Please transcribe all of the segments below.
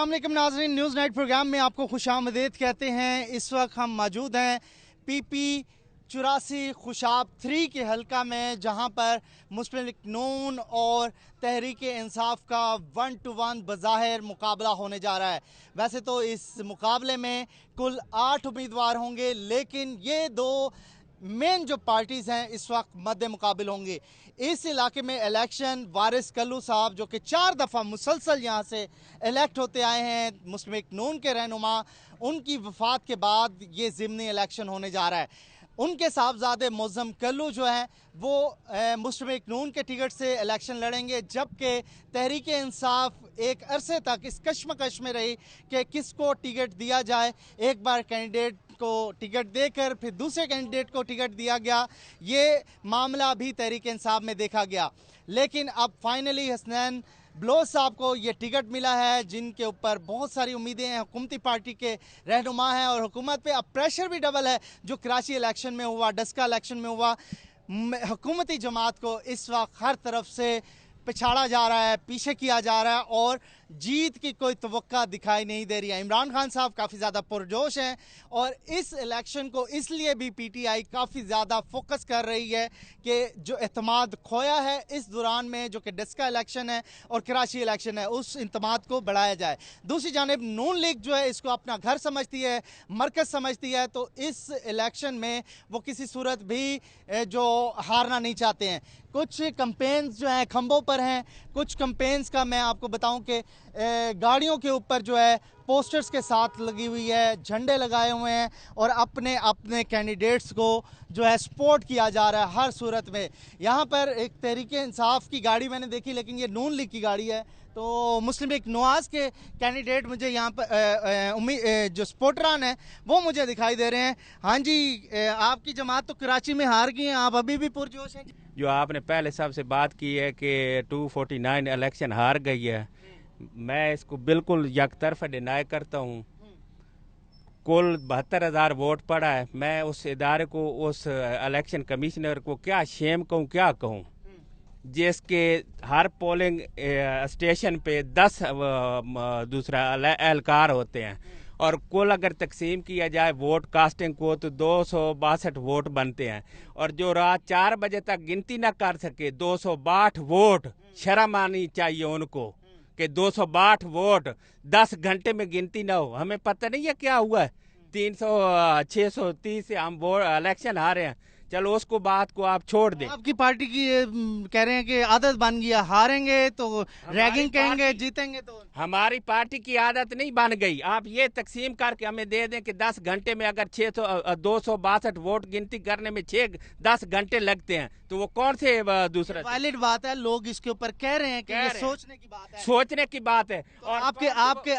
अस्सलाम वालेकुम नाज़रीन, न्यूज़ नाइट प्रोग्राम में आपको खुशामदीद कहते हैं। इस वक्त हम मौजूद हैं PP 84 खुशाब 3 के हलका में, जहां पर मुस्लिम लीग नून और तहरीक इंसाफ का 1 to 1 बज़ाहिर मुकाबला होने जा रहा है। वैसे तो इस मुकाबले में कुल 8 उम्मीदवार होंगे, लेकिन ये दो मेन जो पार्टीज़ हैं इस वक्त मद्दे मुकाबिल होंगे। इस इलाके में इलेक्शन वारिस कल्लू साहब, जो कि 4 दफ़ा मुसलसल यहाँ से इलेक्ट होते आए हैं, मुस्लिम लीग नून के रहनुमा, उनकी वफ़ात के बाद ये ज़िमनी इलेक्शन होने जा रहा है। उनके साहबजादे मुअज़्ज़म कल्लू जो हैं वो मुस्लिम लीग नून के टिकट से इलेक्शन लड़ेंगे, जबकि तहरीक इंसाफ एक अरसे तक इस कश्मकश में रही कि किसको टिकट दिया जाए। एक बार कैंडिडेट को टिकट देकर फिर दूसरे कैंडिडेट को टिकट दिया गया, ये मामला भी तहरीक इंसाफ में देखा गया। लेकिन अब फाइनली हसनैन बलोच साहब को ये टिकट मिला है, जिनके ऊपर बहुत सारी उम्मीदें हैं, हुकूमती पार्टी के रहनुमा हैं और हुकूमत पे अब प्रेशर भी डबल है। जो कराची इलेक्शन में हुआ, डस्का इलेक्शन में हुआ, हुकूमती जमात को इस वक्त हर तरफ से पिछाड़ा जा रहा है, पीछे किया जा रहा है और जीत की कोई तवक्का दिखाई नहीं दे रही है। इमरान खान साहब काफ़ी ज़्यादा पुरजोश हैं और इस इलेक्शन को इसलिए भी PTI काफ़ी ज़्यादा फोकस कर रही है कि जो एतमाद खोया है इस दौरान में, जो कि डस्का इलेक्शन है और कराची इलेक्शन है, उस एतमाद को बढ़ाया जाए। दूसरी जानिब नून लीग जो है इसको अपना घर समझती है, मरकज़ समझती है, तो इस इलेक्शन में वो किसी सूरत भी जो हारना नहीं चाहते हैं। कुछ कंपेन्स जो हैं खंभों पर हैं, कुछ कंपेन्स का मैं आपको बताऊं कि गाड़ियों के ऊपर जो है पोस्टर्स के साथ लगी हुई है, झंडे लगाए हुए हैं और अपने अपने कैंडिडेट्स को जो है सपोर्ट किया जा रहा है हर सूरत में। यहाँ पर एक तहरीक इंसाफ की गाड़ी मैंने देखी, लेकिन ये नून लीग की गाड़ी है। तो मुस्लिम लीग नवाज के कैंडिडेट मुझे यहाँ पर जो सपोर्टरान हैं वो मुझे दिखाई दे रहे हैं। हाँ जी, आपकी जमात तो कराची में हार गई है, आप अभी भी पुरजोश हैं? जो आपने पहले सबसे बात की है कि 249 इलेक्शन हार गई है, मैं इसको बिल्कुल यकतरफा डिनाई करता हूँ। कुल 72,000 वोट पड़ा है। मैं उस इदारे को, उस इलेक्शन कमिश्नर को क्या शेम कहूँ, क्या कहूँ, जिसके हर पोलिंग स्टेशन पे 10 दूसरा एहलकार होते हैं और कुल अगर तकसीम किया जाए वोट कास्टिंग को तो 262 वोट बनते हैं। और जो रात 4 बजे तक गिनती ना कर सके 262 वोट, शर्म आनी चाहिए उनको कि 262 वोट 10 घंटे में गिनती ना हो। हमें पता नहीं है क्या हुआ है, 630 से हम वोट इलेक्शन हारे हैं। चलो उसको बात को आप छोड़ दें। आपकी पार्टी की कह रहे हैं कि आदत बन गया, हारेंगे तो रैगिंग कहेंगे, जीतेंगे तो। हमारी पार्टी की आदत नहीं बन गई। आप ये तकसीम करके हमें दे दें कि 10 घंटे में अगर 262 वोट गिनती करने में 10 घंटे लगते हैं तो वो कौन से दूसरा वैलिड बात है। लोग इसके ऊपर कह रहे हैं कि ये सोचने की बात है, सोचने की बात है। तो और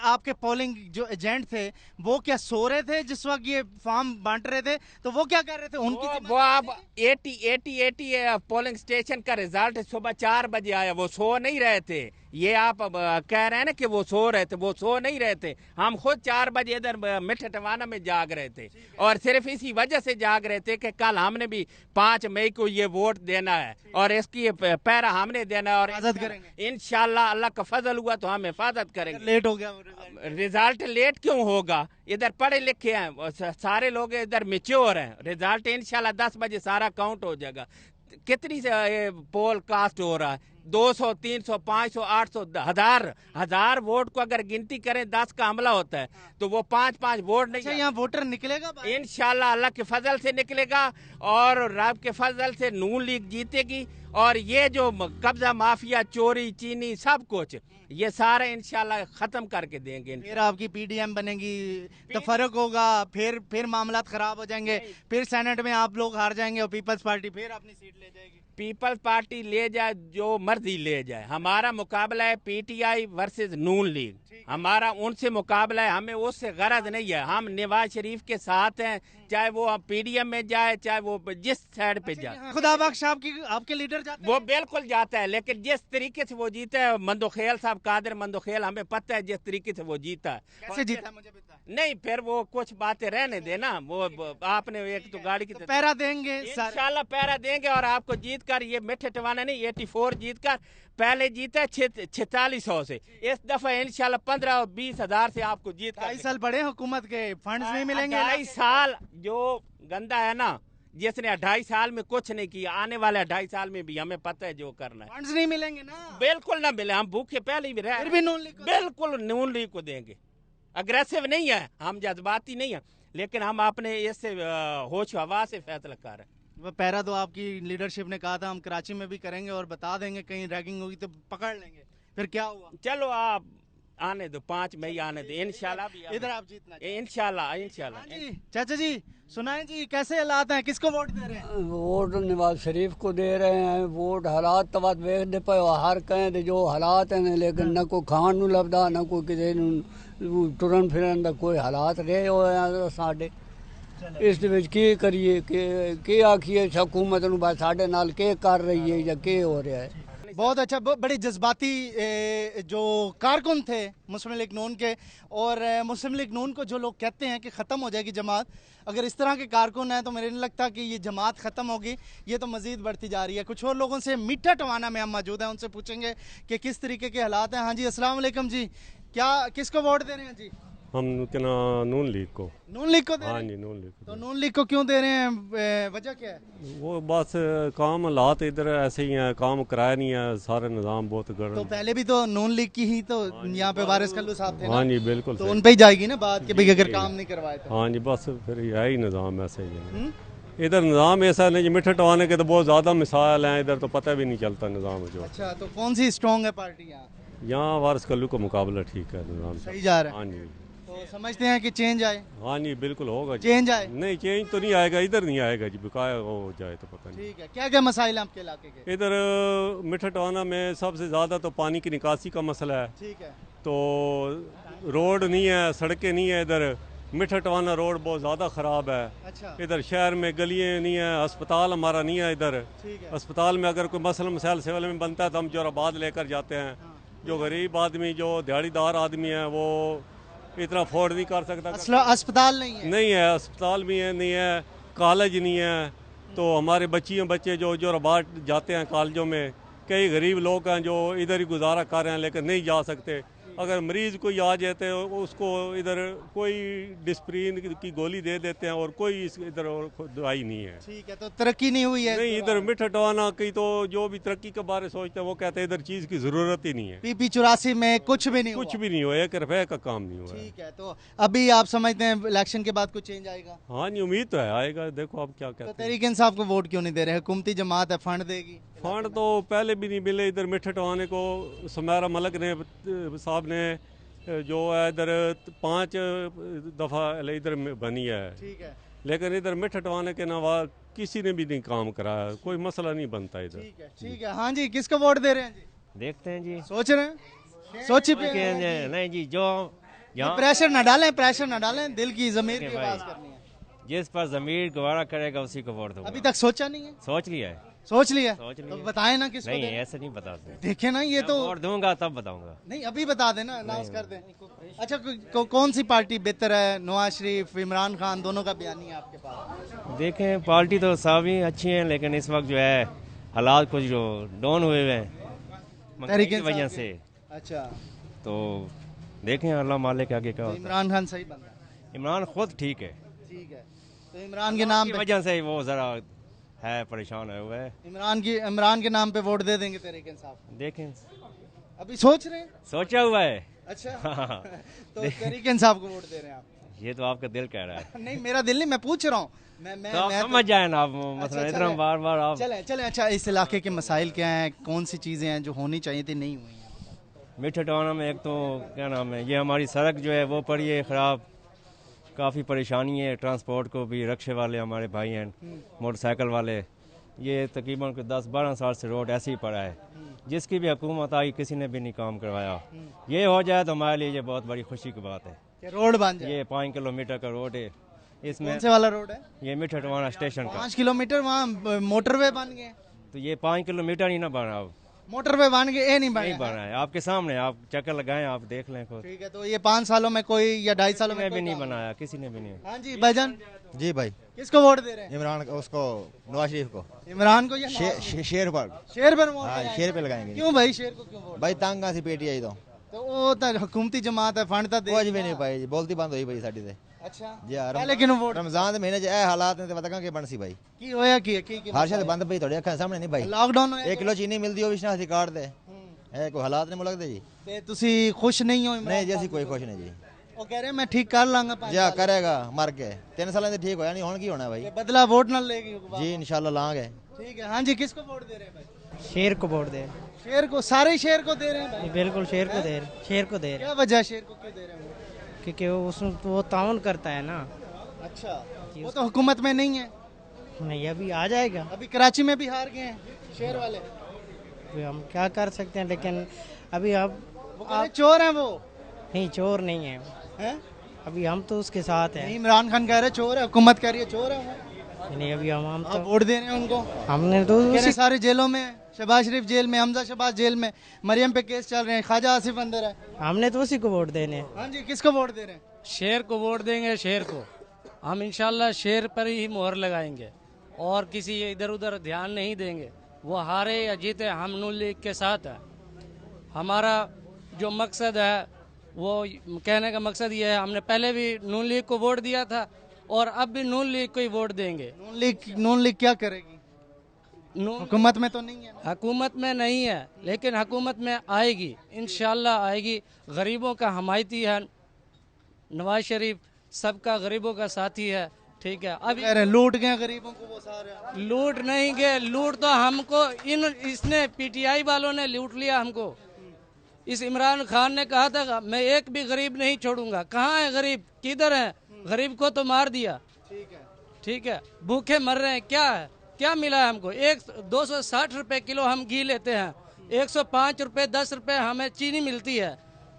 आपके पोलिंग जो एजेंट थे वो क्या सो रहे थे जिस वक्त ये फॉर्म बांट रहे थे? तो वो क्या कर रहे थे? उनकी वो आप 80 पोलिंग स्टेशन का रिजल्ट सुबह 4 बजे आया, वो सो नहीं रहे थे। ये आप कह रहे हैं ना कि वो सो रहे थे, वो सो नहीं रहे थे। हम खुद 4 बजे इधर मिठटवाना में जाग रहे थे और सिर्फ इसी वजह से जाग रहे थे कि कल हमने भी 5 मई को ये वोट देना है और इसकी पैरा हमने देना है और हिफाजत करेंगे इंशाल्लाह। अल्लाह का फजल हुआ तो हम हिफाजत करेंगे। लेट हो गया रिजल्ट लेट क्यों होगा? इधर पढ़े लिखे हैं सारे लोग, इधर मेच्योर हैं। रिजल्ट इंशाल्लाह 10 बजे सारा काउंट हो जाएगा। कितनी से पोल कास्ट हो रहा है? 200, 300, 500, 800, 1000 वोट को अगर गिनती करें 10 का हमला होता है तो वो 5-5 वोट नहीं। अच्छा, यहाँ वोटर निकलेगा इंशाल्लाह अल्लाह के फजल से निकलेगा और रब के फजल से नून लीग जीतेगी और ये जो कब्जा माफिया, चोरी चीनी सब कुछ, ये सारे इंशाल्लाह खत्म करके देंगे। फिर आपकी PDM बनेगी, तफरक होगा, फिर मामलात खराब हो जाएंगे, फिर सेनेट में आप लोग हार जाएंगे और पीपल्स पार्टी फिर अपनी सीट ले जाएगी। पीपल्स पार्टी ले जाए, जो मर्जी ले जाए, हमारा मुकाबला है PTI वर्सेस नून लीग। हमारा उनसे मुकाबला है, हमें उससे गरज नहीं है। हम नवाज शरीफ के साथ हैं, चाहे वो PDM में जाए, चाहे वो जिस साइड पे जाए। खुदा बख्श आपके लीडर जाते वो बिल्कुल जाता है, लेकिन जिस तरीके से वो जीता है, मंदोखेल साहब, कादिर मंदोखेल, हमें पता है जिस तरीके से वो जीता है। कैसे जीता मुझे पता है। नहीं फिर वो कुछ बातें रहने देना, वो आपने एक तो गाड़ी की तो पैरा देंगे सर। इंशाल्लाह पैरा देंगे और आपको जीत कर ये मिठे टवाना नहीं 84 जीत कर पहले जीता 4600 से, इस दफा इंशाल्लाह 15 और 20 हजार से आपको जीत कर 2.5 साल बड़े हुकूमत के फंड्स नहीं मिलेंगे। 2.5 साल जो गंदा है ना, जिसने 2.5 साल में कुछ नहीं किया, आने वाले 2.5 साल में भी हमें पता है जो करना है। फंड्स नहीं मिलेंगे ना, बिल्कुल ना मिले, हम भूखे पहले भी रहे, फिर भी नून लीग को बिल्कुल नून लीग को देंगे। अग्रेसिव नहीं है, हम जज्बाती नहीं है, लेकिन हम अपने इससे होश हवा से फैसला कर रहे हैं। वो पैरा तो आपकी लीडरशिप ने कहा था हम कराची में भी करेंगे और बता देंगे कहीं रैगिंग होगी तो पकड़ लेंगे, फिर क्या हुआ? चलो आप आने दो, 5 मई आने दो, इंशाल्लाह भी इधर आप जीतना इंशाल्लाह इंशाल्लाह। हाँ जी चाचा जी सुनाए जी, कैसे हालात हैं, किसको वोट दे रहे हैं? वोट नवाज शरीफ को दे रहे हैं। वोट हालात तो बात वेखते पे हर कहें जो हालात हैं, लेकिन न कोई खाण नूं लभदा न कोई किसी नूं टुरन फिरन दा कोई हालात रहे होए साडे। इस दे विच की करिए के आखिए हुकूमत नूं बस साडे नाल के कर रही है या के हो रहा है। बहुत अच्छा, बड़े जज्बाती जो कारकुन थे मुस्लिम लीग नून के, और मुस्लिम लीग नून को जो लोग कहते हैं कि ख़त्म हो जाएगी जमात, अगर इस तरह के कारकुन हैं तो मुझे नहीं लगता कि ये जमात ख़त्म होगी, ये तो मज़ीद बढ़ती जा रही है। कुछ और लोगों से मीठा टवाना में हम मौजूद हैं, उनसे पूछेंगे कि किस तरीके के हालात हैं। हाँ जी अस्सलाम वालेकुम जी, क्या किसको वोट दे रहे हैं जी? हम क्या नून लीग को। नून लीग को दे रहे हाँ हैं? जी नून लीग को। तो नून लीग को क्यों दे रहे हैं, वजह क्या है? वो बस काम हालात इधर ऐसे ही हैं, काम कराया नहीं है, सारे निज़ाम बहुत तो गड़बड़। पहले भी तो नून लीग की ही तो यहाँ पे वारिस कल्लू साहब थे ना? हाँ जी बिल्कुल तो सही। उन पे ही जाएगी ना बात कि भाई अगर काम नहीं करवाए तो। हाँ जी बस फिर है ही निज़ाम ऐसे ही है। इधर निज़ाम ऐसा नहीं, मिठे टवाने के तो बहुत ज़्यादा मिसाल हैं, इधर तो पता भी नहीं चलता निज़ाम जो। अच्छा तो कौन सी स्ट्रॉन्ग है पार्टी यहाँ? यहाँ वारिस कल्लू का मुकाबला ठीक है, निज़ाम सही जा रहा है? हाँ जी। तो समझते हैं कि चेंज आए? हाँ जी बिल्कुल होगा जी। चेंज आए? नहीं चेंज तो नहीं आएगा, इधर नहीं आएगा जी, बकाया हो जाए तो पता नहीं। ठीक है, क्या क्या मसाइल हैं आपके इलाके के? इधर मिठे टवाना में सबसे ज़्यादा तो पानी की निकासी का मसला है, ठीक है। तो रोड नहीं है, सड़कें नहीं है। इधर मिठा टवाना रोड बहुत ज़्यादा ख़राब है। अच्छा इधर शहर में गलियाँ नहीं है, अस्पताल हमारा नहीं है इधर। ठीक है। अस्पताल में अगर कोई मसला मसाइल सिविल में बनता है तो हम जोराबाद लेकर जाते हैं। जो गरीब आदमी, जो दिहाड़ीदार आदमी है, वो इतना अफोर्ड नहीं कर सकता। अस्पताल नहीं है? नहीं है, अस्पताल भी है नहीं है, कॉलेज नहीं है। तो हमारे बच्चे जो जोराबाद जाते हैं कॉलेजों में, कई गरीब लोग हैं जो इधर ही गुजारा कर रहे हैं लेकिन नहीं जा सकते। अगर मरीज़ कोई आ जाते हैं उसको इधर कोई डिस्प्रिन की गोली दे देते हैं और कोई इधर और दवाई नहीं है। ठीक है, तो तरक्की नहीं हुई है? नहीं इधर मिठा टवाना की तो जो भी तरक्की के बारे सोचते हैं वो कहते हैं इधर चीज़ की ज़रूरत ही नहीं है। PP 84 में कुछ भी नहीं हुआ? कुछ भी नहीं हुआ, 1 रुपये का काम नहीं हुआ है। ठीक है, तो अभी आप समझते हैं इलेक्शन के बाद कुछ चेंज आएगा? हाँ जी उम्मीद तो है आएगा, देखो आप क्या तो कहते हैं। तहरीक इंसाफ को वोट क्यों नहीं दे रहे? हुकूमती जमात है, फंड देगी। फंड तो पहले भी नहीं मिले इधर मिठे टवाने को। सुमेरा मलिक ने साहब ने जो है इधर 5 दफ़ा इधर बनी है, ठीक है। लेकिन इधर मिठे टवाने के अलावा किसी ने भी नहीं काम कराया, कोई मसला नहीं बनता इधर। ठीक है, ठीक है। हाँ जी किसको वोट दे रहे हैं जी? देखते हैं जी। सोच रहे हैं? सोची पे नहीं जी, जो यहाँ प्रेशर ना डालें, प्रेशर ना डालें, दिल की ज़मीर की आवाज़ करनी है। जिस पर जमीर गवारा करेगा उसी को वोट दूंगा। अभी तक सोचा नहीं है? सोच लिया है। सोच लिया? सोच लिया। तो बताएं ना किसको नहीं दें। ऐसे नहीं बताते। देखे ना ये तो वोट दूंगा तब बताऊंगा। नहीं, अभी बता देना, अनाउंस कर दें। अच्छा कौन सी पार्टी बेहतर है? नवाज शरीफ, इमरान खान, दोनों का बयानी है आपके पास? देखें पार्टी तो सभी अच्छी है, लेकिन इस वक्त जो है हालात कुछ जो डाउन हुए हुए हैं महंगाई तहरीक की इंसाफ वजह के। से। अच्छा तो देखें अल्लाह मालिक आगे क्या तो होता इमरान खान सही बंदा है? है। इमरान खुद ठीक है, ठीक है, तो इमरान के नाम की पे, वजह से वो जरा है परेशान है हुआ है। इमरान के नाम पे वोट दे देंगे तहरीक इंसाफ? देखें अभी सोच रहे हैं? सोचा हुआ है। अच्छा तो तहरीक इंसाफ को वोट दे रहे हैं आप? ये तो आपका दिल कह रहा है। नहीं मेरा दिल नहीं, मैं पूछ रहा हूँ। तो आप समझ जाए ना आप, अच्छा, मतलब इधर चलें। बार बार आप चले चले। अच्छा इस इलाके के मसाइल क्या हैं, कौन सी चीज़ें हैं जो होनी चाहिए थी नहीं हुई हैं? मिठे टवाना में एक तो क्या नाम है, ये हमारी सड़क जो है वो पड़ी है ख़राब, काफ़ी परेशानी है ट्रांसपोर्ट को भी। रक्शे वाले हमारे भाई हैं, मोटरसाइकिल वाले, ये तकरीबन 10-12 साल से रोड ऐसे ही पड़ा है। जिसकी भी हुकूमत आई किसी ने भी नहीं काम करवाया। ये हो जाए तो हमारे लिए ये बहुत बड़ी खुशी की बात है। कि रोड बन जाए? ये 5 किलोमीटर का रोड है, इसमें कौन से वाला रोड है? ये मिठे टवाना स्टेशन का। 5 किलोमीटर वहाँ मोटरवे बन गए? तो ये 5 किलोमीटर ही ना बना अब, मोटर पे बन गए, ये नहीं नहीं बने। बना है, आपके सामने, आप चक्कर लगाएं, आप देख लें खुद। ठीक है, तो ये 5 सालों में कोई या 2.5 सालों में भी कोई नहीं काम? बनाया, किसी ने भी नहीं। हाँ जी भाईजान, जी भाई, किसको वोट दे रहे हैं? इमरान उसको, नवाज शरीफ को इमरान को या नवाज को? शेर पर, शेर पर वोट हाँ लगाएंगे? शेर पे लगाएंगे। क्यों भाई शेर को क्यों वोट? भाई तंग कहाँ सी पेटी आई तो वो तो हुकूमती जमात है, फंड तो दे कुछ भी नहीं पाई जी, बोलती बंद हुई भाई साड़ी से अच्छा जी। हाँ, पहले किन वोट रमजान ਦੇ ਮਹੀਨੇ 'ਚ ਇਹ ਹਾਲਾਤ ਨੇ ਤੇ ਪਤਾ ਕਿ ਬਣ ਸੀ ਭਾਈ। की होया की हर शे बंद पई ਤੁਹਾਡੇ ਅੱਖਾਂ ਸਾਹਮਣੇ ਨਹੀਂ ਭਾਈ। लॉकडाउन होया 1 किलो चीनी मिलती ਉਹ ਵੀ ਸ਼ਨਾਖਤੀ ਕਾਰਡ ਦੇ। ਇਹ ਕੋਈ ਹਾਲਾਤ ਨੇ ਮੁਲਕ ਦੇ ਜੀ। ਤੇ ਤੁਸੀਂ ਖੁਸ਼ ਨਹੀਂ ਹੋ ਇਮਰਾਨ ਨਹੀਂ ਜੀ ਅਸੀਂ ਕੋਈ ਖੁਸ਼ ਨਹੀਂ ਜੀ। ਉਹ ਕਹਿ ਰਹੇ ਮੈਂ ਠੀਕ ਕਰ ਲਾਂਗਾ 5 ਜਾ ਕਰੇਗਾ ਮਰ ਕੇ 3 ਸਾਲਾਂ ਦੇ ਠੀਕ ਹੋਇਆ ਨਹੀਂ, ਹੁਣ ਕੀ ਹੋਣਾ ਭਾਈ। बदला वोट ना लेगी हुकूमत। जी इंशाल्लाह लांगे। ठीक है, हाँ जी, किसको वोट दे रहे हैं भाई? शेर को वोट दे। शेर को, सारे शेर को दे रहे हैं भाई? बिल्कुल शेर को दे रहे, शेर को दे रहे क्या वजह है शेर को क्यों दे रहे हैं वो? क्योंकि वो ताउन करता है ना। अच्छा, वो तो हुकूमत में नहीं है, नहीं अभी आ जाएगा, अभी कराची में भी हार गए हैं शेर वाले। अभी हम क्या कर सकते हैं, लेकिन अभी अब वो कह रहे चोर हैं वो, नहीं चोर नहीं है, हैं? अभी हम तो उसके साथ हैं। नहीं, इमरान खान कह रहे चोर है, हुकूमत कह रही है चोर है वो। नहीं अभी हम आप तो वोट दे रहे हैं उनको? हमने तो कह रहे उसी- सारे जेलों में, शहबाज शरीफ जेल में, हमजा शहबाज जेल में, मरियम पे केस चल रहे हैं, ख्वाजा आसिफ अंदर है। हमने तो उसी को वोट देने हैं। हाँ जी, किसको वोट दे रहे हैं? शेर को वोट देंगे, शेर को हम इंशाल्लाह शेर पर ही मोहर लगाएंगे और किसी इधर उधर ध्यान नहीं देंगे। वो हारे या जीते हम नून लीग के साथ है। हमारा जो मकसद है वो कहने का मकसद ये है, हमने पहले भी नून लीग को वोट दिया था और अब भी नून लीग को ही वोट देंगे। नून लीग क्या करेगी? नून हुकूमत में तो नहीं है ना? हुकूमत में नहीं है, लेकिन हुकूमत में आएगी, इंशाल्लाह आएगी। गरीबों का हमायती है नवाज शरीफ, सबका गरीबों का साथी है। ठीक है, अभी कह रहे हैं लूट गए गरीबों को वो सारे। लूट नहीं गए, लूट तो हमको इसने पीटीआई वालों ने लूट लिया हमको। इस इमरान खान ने कहा था मैं एक भी गरीब नहीं छोड़ूंगा। कहाँ है गरीब, किधर है? गरीब को तो मार दिया। ठीक है, भूखे मर रहे हैं। क्या है, क्या मिला है हमको? 260 रुपए किलो हम घी लेते हैं, 105 रुपए 10 रुपए हमें चीनी मिलती है।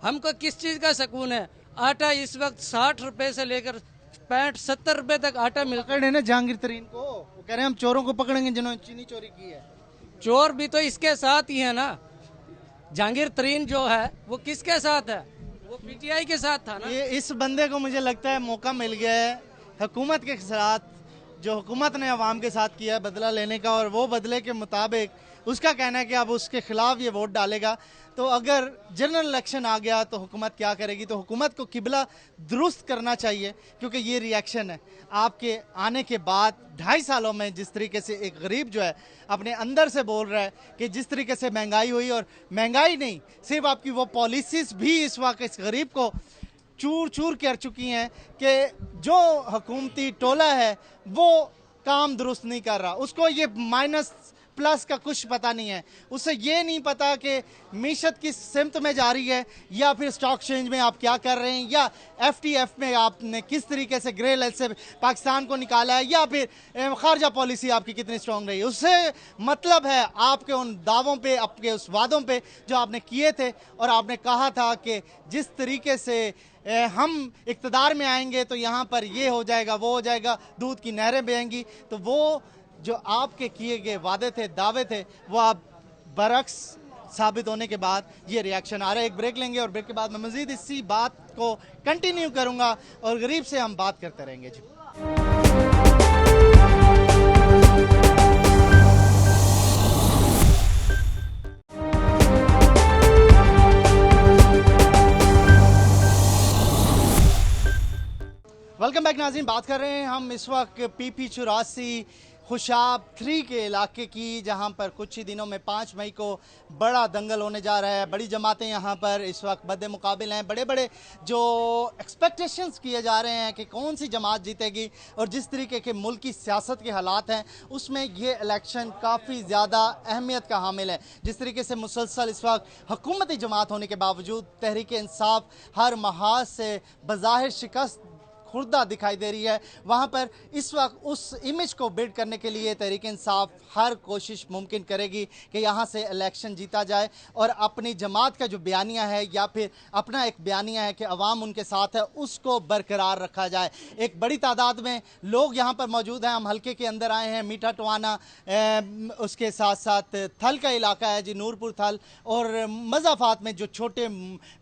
हमको किस चीज का सुकून है? आटा इस वक्त 60 रुपए से लेकर 65-70 रुपए तक आटा मिलता है। पकड़े ना जहांगीर तरीन को, वो कह रहे हैं हम चोरों को पकड़ेंगे जिन्होंने चीनी चोरी की है। चोर भी तो इसके साथ ही है ना। जहांगीर तरीन जो है वो किसके साथ है? वो पीटीआई के साथ था ना। ये इस बंदे को मुझे लगता है मौका मिल गया है हुकूमत के साथ, जो हुकूमत ने अवाम के साथ किया है बदला लेने का, और वो बदले के मुताबिक उसका कहना है कि अब उसके खिलाफ ये वोट डालेगा। तो अगर जनरल इलेक्शन आ गया तो हुकूमत क्या करेगी? तो हुकूमत को किबला दुरुस्त करना चाहिए, क्योंकि ये रिएक्शन है आपके आने के बाद 2.5 सालों में। जिस तरीके से एक गरीब जो है अपने अंदर से बोल रहा है कि जिस तरीके से महंगाई हुई, और महंगाई नहीं सिर्फ आपकी वो पॉलिसीज भी इस वक्त इस गरीब को चूर चूर कर चुकी हैं कि जो हुकूमती टोला है वो काम दुरुस्त नहीं कर रहा। उसको ये माइनस प्लस का कुछ पता नहीं है, उसे ये नहीं पता कि मीशत किस सिमत में जा रही है, या फिर स्टॉक एक्सचेंज में आप क्या कर रहे हैं, या FTF में आपने किस तरीके से ग्रे लिस्ट से पाकिस्तान को निकाला है, या फिर खारजा पॉलिसी आपकी कितनी स्ट्रांग रही है। उससे मतलब है आपके उन दावों पे, आपके उस वादों पे जो आपने किए थे, और आपने कहा था कि जिस तरीके से हम इक़्तिदार में आएंगे तो यहाँ पर ये हो जाएगा, वो हो जाएगा, दूध की नहरें बहेंगी। तो वो जो आपके किए गए वादे थे, दावे थे, वो आप बरक्स साबित होने के बाद ये रिएक्शन आ रहा है। एक ब्रेक लेंगे और ब्रेक के बाद मैं मज़ीद इसी बात को कंटिन्यू करूँगा और गरीब से हम बात करते रहेंगे जी। वेलकम बैक नाज़रीन, बात कर रहे हैं हम इस वक्त PP 84 खुशाब 3 के इलाके की, जहां पर कुछ ही दिनों में 5 मई को बड़ा दंगल होने जा रहा है। बड़ी जमातें यहां पर इस वक्त बदे मुकाबिल हैं। बड़े बड़े जो एक्सपेक्टेशंस किए जा रहे हैं कि कौन सी जमात जीतेगी, और जिस तरीके के मुल्क की सियासत के हालात हैं उसमें ये इलेक्शन काफ़ी ज़्यादा अहमियत का हामिल है। जिस तरीके से मुसलसल इस वक्त हुकूमती जमात होने के बावजूद तहरीक इंसाफ हर महाज से बज़ाहिर शिकस्त खुर्दा दिखाई दे रही है, वहाँ पर इस वक्त उस इमेज को बिल्ड करने के लिए तहरीक इंसाफ हर कोशिश मुमकिन करेगी कि यहाँ से इलेक्शन जीता जाए और अपनी जमात का जो बयानिया है या फिर अपना एक बयानिया है कि अवाम उनके साथ है, उसको बरकरार रखा जाए। एक बड़ी तादाद में लोग यहाँ पर मौजूद हैं। हम हल्के के अंदर आए हैं, मीठा टवाना, उसके साथ साथ थल का इलाका है जी, नूरपुर थल, और मज़ाफात में जो छोटे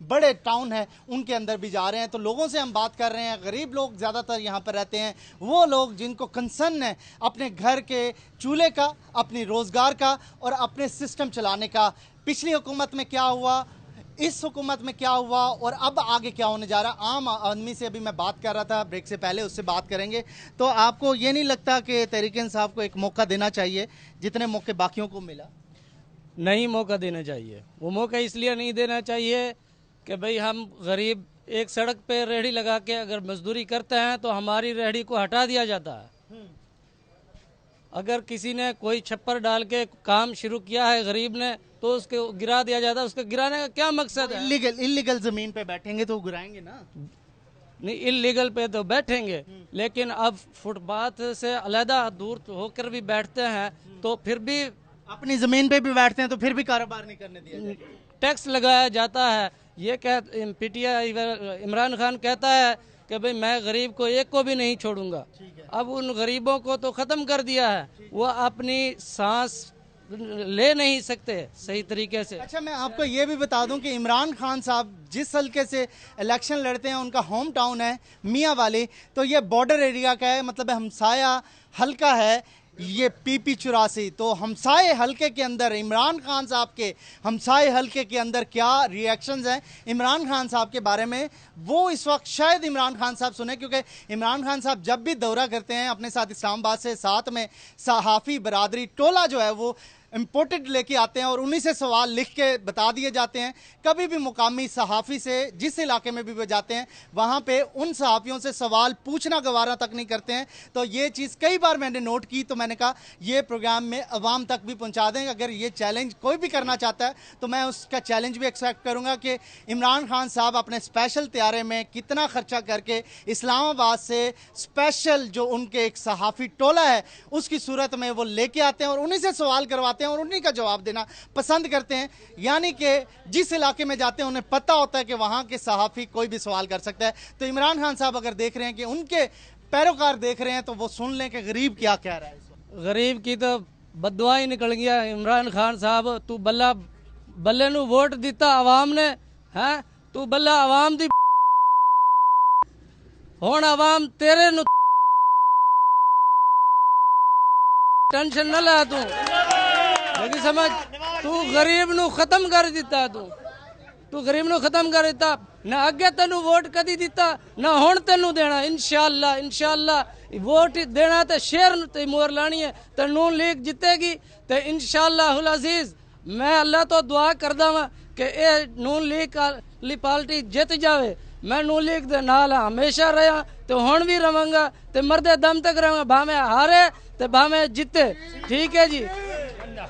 बड़े टाउन हैं उनके अंदर भी जा रहे हैं। तो लोगों से हम बात कर रहे हैं, गरीब लोग ज़्यादातर यहाँ पर रहते हैं, वो लोग जिनको कंसर्न है अपने घर के चूल्हे का, अपनी रोज़गार का और अपने सिस्टम चलाने का। पिछली हुकूमत में क्या हुआ, इस हुकूमत में क्या हुआ और अब आगे क्या होने जा रहा। आम आदमी से अभी मैं बात कर रहा था ब्रेक से पहले, उससे बात करेंगे। तो आपको ये नहीं लगता कि तहरीक इंसाफ को एक मौका देना चाहिए जितने मौके बाकियों को मिला? नहीं मौका देना चाहिए। वो मौका इसलिए नहीं देना चाहिए कि भाई हम गरीब एक सड़क पे रेहड़ी लगा के अगर मजदूरी करते हैं तो हमारी रेहड़ी को हटा दिया जाता है। अगर किसी ने कोई छप्पर डाल के काम शुरू किया है गरीब ने तो उसको गिरा दिया जाता है। उसके गिराने का क्या मकसद है? इलीगल जमीन पे बैठेंगे तो गिराएंगे ना। नहीं, इलीगल पे तो बैठेंगे, लेकिन अब फुटपाथ से अलहदा दूर होकर भी बैठते हैं तो फिर भी अपनी जमीन पे भी बैठते हैं तो फिर भी कारोबार नहीं करने दिया, टैक्स लगाया जाता है। ये पीटीआई इमरान खान कहता है कि भाई मैं गरीब को एक को भी नहीं छोड़ूंगा। अब उन गरीबों को तो ख़त्म कर दिया है, वो अपनी सांस ले नहीं सकते सही तरीके से। अच्छा, मैं आपको ये भी बता दूं कि इमरान खान साहब जिस हल्के से इलेक्शन लड़ते हैं उनका होम टाउन है मियाँ वाली, तो ये बॉर्डर एरिया का है, मतलब हमसाया हल्का है ये पीपी 84। तो हमसाए हल्के के अंदर इमरान खान साहब के हमसाए हल्के के अंदर क्या रिएक्शंस हैं इमरान खान साहब के बारे में, वो इस वक्त शायद इमरान खान साहब सुने, क्योंकि इमरान खान साहब जब भी दौरा करते हैं अपने साथ इस्लामाबाद से साथ में सहाफ़ी बरादरी टोला जो है वो इम्पोर्टेड लेके आते हैं और उन्हीं से सवाल लिख के बता दिए जाते हैं। कभी भी मुकामी सहाफ़ी से जिस इलाके में भी वो जाते हैं वहाँ पे उन सहाफ़ियों से सवाल पूछना गवारा तक नहीं करते हैं। तो ये चीज़ कई बार मैंने नोट की, तो मैंने कहा ये प्रोग्राम में अवाम तक भी पहुँचा दें। अगर ये चैलेंज कोई भी करना चाहता है तो मैं उसका चैलेंज भी एक्सेप्ट करूँगा कि इमरान खान साहब अपने स्पेशल तैयारे में कितना खर्चा करके इस्लामाबाद से स्पेशल जो उनके एक सहाफ़ी टोला है उसकी सूरत में वो लेके आते हैं और उन्हीं से सवाल करवाते हैं और उन्हीं का जवाब देना पसंद करते हैं। यानी कि जिस इलाके में जाते हैं उन्हें पता होता है कि वहां के सहाफ़ी कोई भी सवाल कर सकता है। तो इमरान खान साहब अगर देख रहे हैं कि उनके पैरोकार देख रहे हैं तो वो सुन लें कि गरीब क्या कह रहा है। गरीब की तो बददुआ ही निकल गया। इमरान खान साहब तू बल्ला बल्ले नू वोट दिता आवाम ने, है तू बल्ला आवाम दी हुण आवाम तेरे नू टेंशन न ला तू, लेकिन समझ तू गरीब नू खत्म कर दिता। तू गरीब नू खत्म कर दिता ना, अगे तेनू वोट कदी दिता ना हुण तेनू देना। इंशाअल्लाह इंशाअल्लाह वोट देना तो शेर ते मोहर लानी है तो नून लीग जितेगी तो इंशाअल्लाहुल अजीज मैं अल्लाह तो दुआ करदा वां कि ये नून लीग वाली पार्टी जित जावे। मैं नून लीग दे नाल हमेशा रहा तो हुण भी रवांगा तो मरदे दम तक रहांगा, भावें हारे तो भावें जिते। ठीक है जी।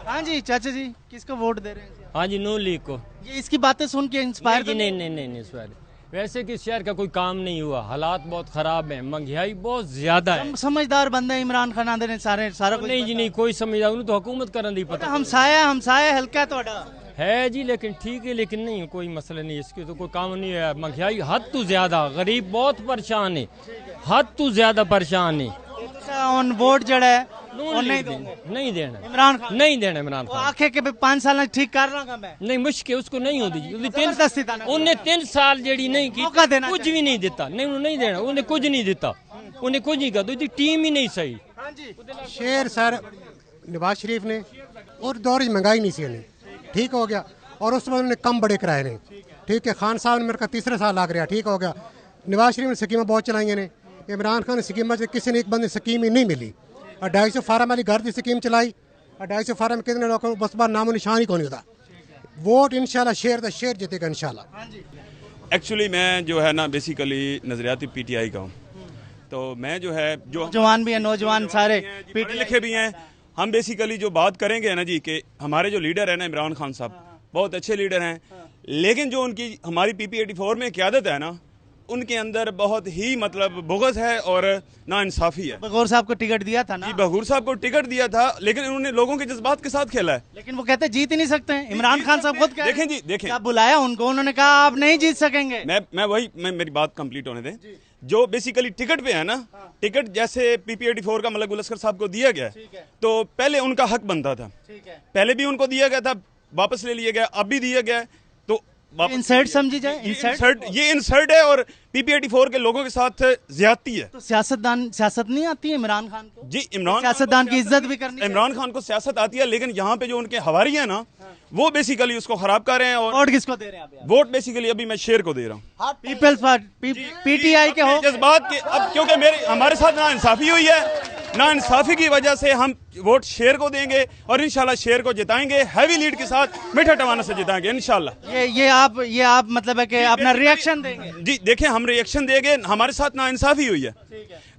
हाँ जी चाचा जी, किसको वोट दे रहे हैं? हाँ जी, नून लीग को। ये इसकी बातें सुन के इंस्पायर? नहीं इंस्पायर वैसे कि शहर का कोई काम नहीं हुआ, हालात बहुत खराब हैं, महंगाई बहुत ज्यादा है। समझदार बंदे इमरान खान आंदे ने सारा कुछ नहीं जी नहीं, कोई समझदार उन्हें तो हुकूमत करने दी पता। हमसाया हल्का तोड़ा है जी, लेकिन ठीक है, लेकिन नहीं कोई मसला नहीं, इसके तो कोई काम नहीं है। महंगाई हद तो ज्यादा, गरीब बहुत परेशान है, हद तो ज्यादा परेशान है। वोट जड़ा है नहीं देना इमरान खान, नहीं देना इमरान खान। आखे के 5 साल ठीक कर रहा मैं, नहीं मुश्किल उसको नहीं होती। उन्हें 3 साल जेडी नहीं की, कुछ भी नहीं दिता, नहीं देना, उन्हें कुछ नहीं दिता, उन्हें कुछ नहीं कर, टीम ही नहीं सही। शेर सर नवाज शरीफ ने और दौर महंगाई नहीं सी ठीक हो गया, और उस बाद उन्होंने कम बड़े कराए ने, ठीक है। खान साहब ने मेरे का 3रा साल लग रहा, ठीक हो गया। नवाज शरीफ ने स्कीमें बहुत चलाई ने, इमरान खान ने स्कीम किसी ने एक बंद स्कीम ही नहीं मिली। 250 फार्म वाली घर की स्कीम चलाई, 250 फार्म कितने लोगों को बस बार नामो निशान ही कौन होता। वोट इंशाल्लाह शेर जीतेगा इंशाल्लाह। एक्चुअली मैं जो है ना बेसिकली नजरियाती पीटीआई का हूँ, तो मैं जो है जो जवान भी है, नौजवान सारे पढ़े लिखे भी हैं। हम बेसिकली जो बात करेंगे ना जी कि हमारे जो लीडर है ना इमरान खान साहब बहुत अच्छे लीडर हैं, लेकिन जो उनकी हमारी पीपी 84 में क़यादत है ना उनके अंदर बहुत ही मतलब बुग़्ज़ है और नाइंसाफ़ी है। बगौर साहब को टिकट दिया था ना? जी, बगौर साहब को टिकट दिया था, लेकिन उन्होंने लोगों के जज्बात के साथ खेला है। लेकिन वो कहते जीत ही नहीं सकते हैं। इमरान खान साहब खुद कह देखें जी, देखें, आप बुलाया उनको, उन्होंने कहा आप नहीं जीत सकेंगे। मैं मेरी बात कंप्लीट होने दें। जो बेसिकली टिकट पे है ना, टिकट जैसे PP84 का मलक गुल असगर साहब को दिया गया, तो पहले उनका हक बनता था। पहले भी उनको दिया गया था, वापस ले लिया गया, अब भी दिया गया। तो इंसर्ट समझी जाए, ये इंसर्ट है और PP84 के लोगों के साथ ज्यादती है। तो सियासत नहीं आती है इमरान खान को? जी, इमरान सियासतदान की इज्जत भी करनी। इमरान खान को सियासत आती है, लेकिन यहाँ पे जो उनके हवारी है ना, वो बेसिकली उसको खराब कर रहे हैं। और वोट किसको दे रहे हैं? वोट बेसिकली अभी मैं शेर को दे रहा हूँ, पीपल्स पार्टी PTI के हो जज्बात के। अब क्योंकि हमारे साथ ना इंसाफी हुई है, ना इंसाफी की वजह से हम वोट शेर को देंगे और इंशाल्लाह शेर को जिताएंगे, हैवी लीड के साथ मीठा टवाना से जिताएंगे इंशाल्लाह। ये आप मतलब है कि अपना रिएक्शन देंगे? जी देखें, हम रिएक्शन देंगे। हमारे साथ ना इंसाफी हुई है।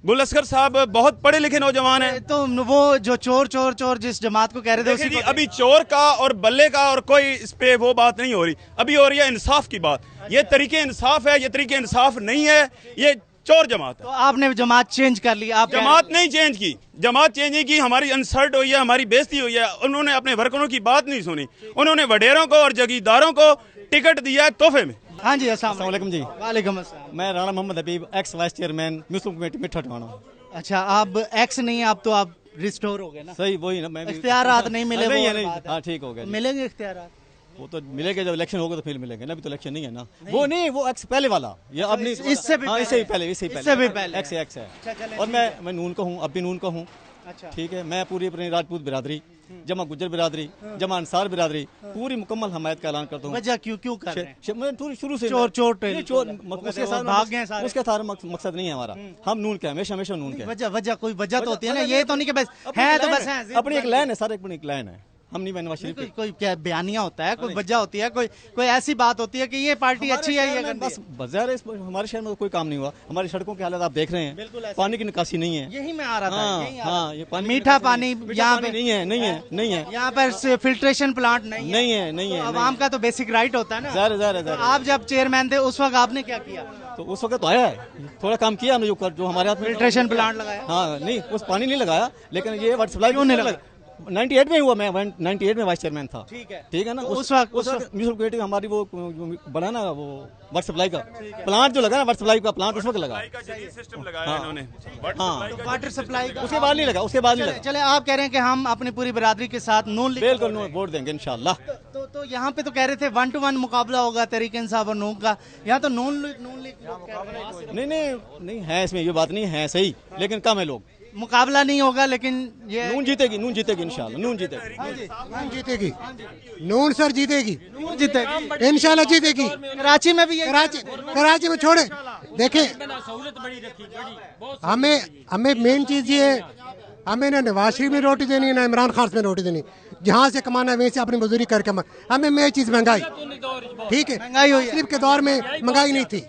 गुल असगर साहब बहुत पढ़े लिखे नौजवान हैं। तो वो जो चोर जिस जमात को कह रहे थे, अभी चोर का और बल्ले का और कोई इस पे वो बात नहीं हो रही, अभी हो रही है इंसाफ की बात। ये तरीके इंसाफ है, ये तरीके इंसाफ नहीं है, ये चोर जमात है। तो आपने जमात चेंज कर ली? आप जमात नहीं चेंज की, जमात चेंज नहीं की। हमारी इंसल्ट हुई है, हमारी बेइज्जती हुई है। उन्होंने अपने वर्करों की बात नहीं सुनी, उन्होंने वडेरों को और जगीरदारों को टिकट दिया है तोहफे में। हाँ जी, अस्सलाम वालेकुम जी। वालेकुम अस्सलाम। मैं राणा मोहम्मद हबीब, एक्स वाइस चेयरमैन मुस्लिम कमेटी मीठा टवाना। अच्छा, आप एक्स नहीं, आप तो आप रिस्टोर हो गए ना? सही, वही ना। मैं इख्तियारात नहीं मिले? हाँ ठीक हो गया, मिलेंगे इख्तियारात। वो तो मिलेगा जब इलेक्शन होगा तो फिर मिलेंगे ना, अभी तो इलेक्शन नहीं है ना। वो नहीं, वो एक्स पहले वाला, ये अब नहीं, इससे भी पहले एक्स है। और मैं नून का हूँ, अब भी नून का हूँ। अच्छा, ठीक है। मैं पूरी अपनी राजपूत बिरादरी, जमा गुज्जर बिरादरी, जमा अंसार बिरादरी, पूरी मुकम्मल हमायत का ऐलान करता हूँ। वजह क्यों कर रहे हैं? मैं शुरू से चोर उसके सारा मकसद नहीं है हमारा। हम नून के हमेशा नून के। वजह कोई वजह तो होती है ना, ये तो नहीं कि बस है तो बस है। अपनी एक लाइन है सर, अपनी एक लाइन है। हम नहीं नवाज शरीफ कोई क्या बयानिया होता है, कोई वजह होती है, कोई ऐसी बात होती है कि ये पार्टी अच्छी है, ये बस बाजार हमारे शहर में कोई काम नहीं हुआ। हमारी सड़कों के हालत आप देख रहे हैं, पानी की निकासी नहीं है। यही मैं आ रहा था। हाँ, ये पानी, मीठा पानी यहाँ पे नहीं है। यहाँ पर फिल्ट्रेशन प्लांट नहीं है। आवाम का तो बेसिक राइट होता है ना। आप जब चेयरमैन थे उस वक्त आपने क्या किया? तो उस वक्त तो आया है, थोड़ा काम किया हमने, जो हमारे हाथ में फिल्ट्रेशन प्लांट लगाया। हाँ नहीं, उस पानी नहीं लगाया, लेकिन ये वाटर सप्लाई क्यों नहीं लगा? 98 में हुआ, मैं 98 में वाइस चेयरमैन था। ठीक है ना। उस वक्त म्यूनिसिपल कमेटी हमारी वो बना ना, वो वाटर सप्लाई का प्लांट जो लगा ना, वाटर सप्लाई का प्लांट उस वक्त लगा। वाटर सप्लाई का उसके बाद नहीं लगा। चले, आप कह रहे हैं कि हम अपनी पूरी बिरादरी के साथ नून बिल्कुल वोट देंगे इंशाल्लाह। तो यहाँ पे तो कह रहे थे 1-to-1 मुकाबला होगा तहरीक इंसाफ और नून का। यहाँ तो नून लीग नहीं है, इसमें ये बात नहीं है सही, लेकिन कम है लोग। मुकाबला नहीं होगा, लेकिन ये नून जीतेगी इंशाल्लाह। नून जीतेगी। नून सर जीतेगी इंशाल्लाह जीतेगी। कराची में भी कराची में छोड़े, देखें हमें मेन चीज ये है, हमें ना नवाज शरीफ में रोटी देनी है, ना इमरान खान में रोटी देनी। जहाँ से कमाना है वहीं से अपनी मजदूरी करके हमें मेन चीज महंगाई। ठीक है, महंगाई हुई शरीफ के दौर में महंगाई नहीं थी।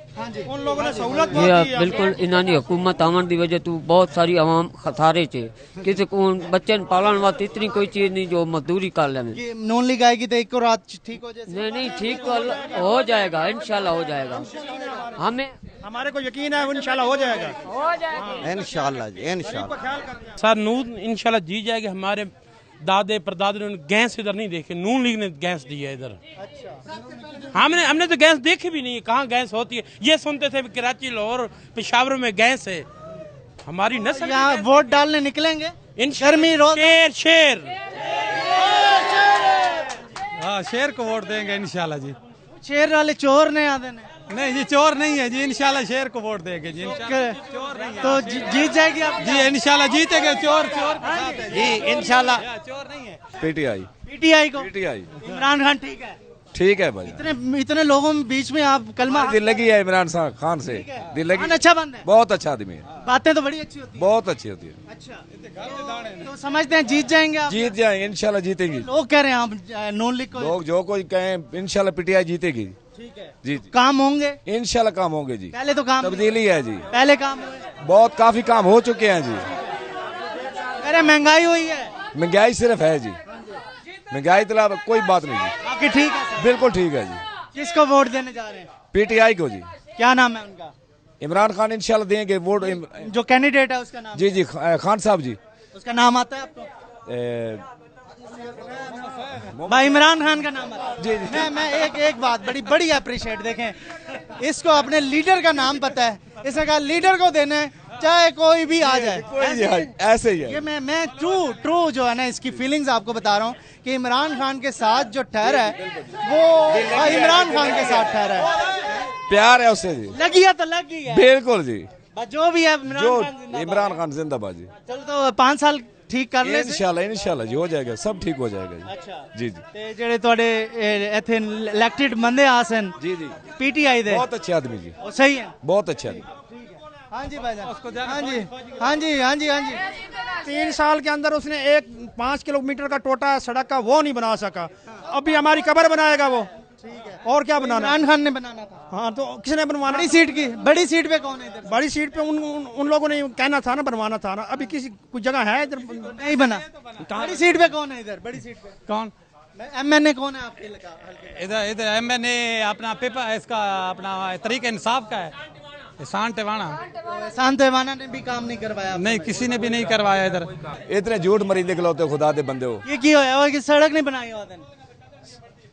उन लोगों ने सहूलत बिल्कुल इन्होंने हुकूमत आवन की वजह तो बहुत सारी आवाम खसारे चे, किसी को बच्चन पालन वास्ते इतनी कोई चीज नहीं जो मजदूरी कर लेने। नून लीग आएगी तो एक को रात ठीक हो जाए? नहीं, ठीक तो हो जाएगा, इंशाल्लाह हो जाएगा। हमारे को यकीन है इंशाल्लाह हो जाएगा। इंशाल्लाह सर नून इंशाल्लाह जीत जाएगी। हमारे दादे परदादे ने गैस इधर नहीं देखे, नून लीग ने गैस दी है इधर। हमने तो गैस देखी भी नहीं, कहाँ गैस होती है। ये सुनते थे कराची, लाहौर, पेशावर में गैस है। हमारी नस्ल यहाँ वोट डालने निकलेंगे गर्मी रोज। शेर हाँ, शेर को वोट देंगे इंशाल्लाह जी। शेर वाले चोर ने आते नहीं जी, चोर नहीं है जी, इंशाल्लाह शेर को वोट देंगे जी। चोर नहीं है तो जीत जाएगी आप जी, इंशाल्लाह जीतेंगे। चोर जी इंशाल्लाह। चोर नहीं है। पीटीआई को इमरान खान ठीक है भाई। इतने लोगों में बीच में आप कलमा दिल लगी है इमरान खान से, दिल लगी। अच्छा बंद है, बहुत अच्छा आदमी है, बातें तो बड़ी अच्छी होती है। बहुत अच्छी होती है। अच्छा, तो समझते हैं जीत जाएंगे आप? जीत जाएंगे इंशाल्लाह, जीतेंगी। लोग कह रहे हैं आप नून लीग को, लोग जो कोई कहें इंशाल्लाह पीटीआई जीतेगी। ठीक है जी, काम होंगे इंशाल्लाह, काम होंगे जी। पहले तो काम तब्दीली है जी, पहले काम हुए, बहुत काफी काम हो चुके हैं जी। अरे महंगाई हुई है, महंगाई सिर्फ है जी, महंगाई तो अलावा कोई बात नहीं जी। बाकी ठीक है, बिल्कुल ठीक है जी। किसको वोट देने जा रहे हैं? पीटीआई को जी। क्या नाम है उनका? इमरान खान इंशाल्लाह देंगे वोट। जो कैंडिडेट है उसका नाम? जी खान साहब जी। उसका नाम आता है आपको? भाई इमरान खान का नाम आता है? जी। मैं एक बात बड़ी अप्रिशिएट, देखें इसको अपने लीडर का नाम पता है, इसने कहा लीडर को देना है चाहे कोई भी आ जाए, ऐसे ही है। ये मैं ट्रू जो है ना इसकी फीलिंग्स आपको बता रहा हूँ कि इमरान खान के साथ जो ठहरा है वो इमरान खान के साथ ठहरा है, प्यार है उससे जी। लगी है तो लगी है, बिल्कुल जी। जो भी है इमरान खान जिंदाबाद जी। चलो तो 5 साल ठीक कर ले इंशाल्लाह जी, हो जाएगा, सब ठीक हो जाएगा जी। अच्छा जी ते जेड़े ਤੁਹਾਡੇ ਇੱਥੇ इलेक्टेड बंदे आसन जी पीटीआई दे बहुत अच्छे आदमी जी। वो सही है, बहुत अच्छे आदमी। हाँ जी भाईजान, हाँ जी 3 साल के अंदर उसने 5 किलोमीटर का टोटा सड़क का वो नहीं बना सका, अभी हमारी कब्र बनाएगा वो। और क्या बनाना? इमरान खान ने बनाना था। हाँ तो किसने बनवाना? बड़ी सीट पे कौन है इधर? बड़ी सीट पे उन लोगों ने कहना था ना, बनवाना था ना। अभी किसी कुछ जगह है इधर नहीं बना। बड़ी सीट पे कौन है इधर? बड़ी सीट पे कौन? एमएनए कौन है आपके हल्के? इधर एमएनए अपना पेपर इसका अपना तरीके इंसाफ का है, एहसान तेवाना ने भी काम नहीं करवाया? नहीं, किसी ने भी नहीं करवाया इधर। इतने झूठ मरी निकलते खुदा दे बंदे हो। ये क्या होया कि सड़क नहीं बनाई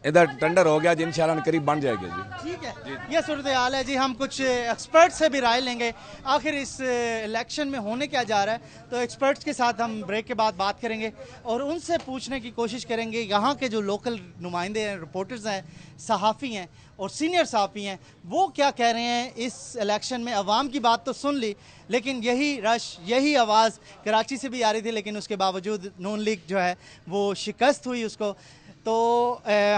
इधर टेंडर हो गया जी, इंशाल्लाह करीब बन जाएगा जी। ठीक है, ये सूरत हाल है जी। हम कुछ एक्सपर्ट से भी राय लेंगे आखिर इस इलेक्शन में होने क्या जा रहा है, तो एक्सपर्ट्स के साथ हम ब्रेक के बाद बात करेंगे और उनसे पूछने की कोशिश करेंगे यहाँ के जो लोकल नुमाइंदे हैं, रिपोर्टर्स हैं, सहाफ़ी हैं और सीनियर सहाफ़ी हैं, वो क्या कह रहे हैं इस इलेक्शन में। अवाम की बात तो सुन ली, लेकिन यही रश, यही आवाज़ कराची से भी आ रही थी, लेकिन उसके बावजूद नून लीग जो है वो शिकस्त हुई उसको। तो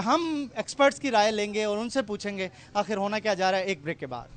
हम एक्सपर्ट्स की राय लेंगे और उनसे पूछेंगे आखिर होना क्या जा रहा है, एक ब्रेक के बाद।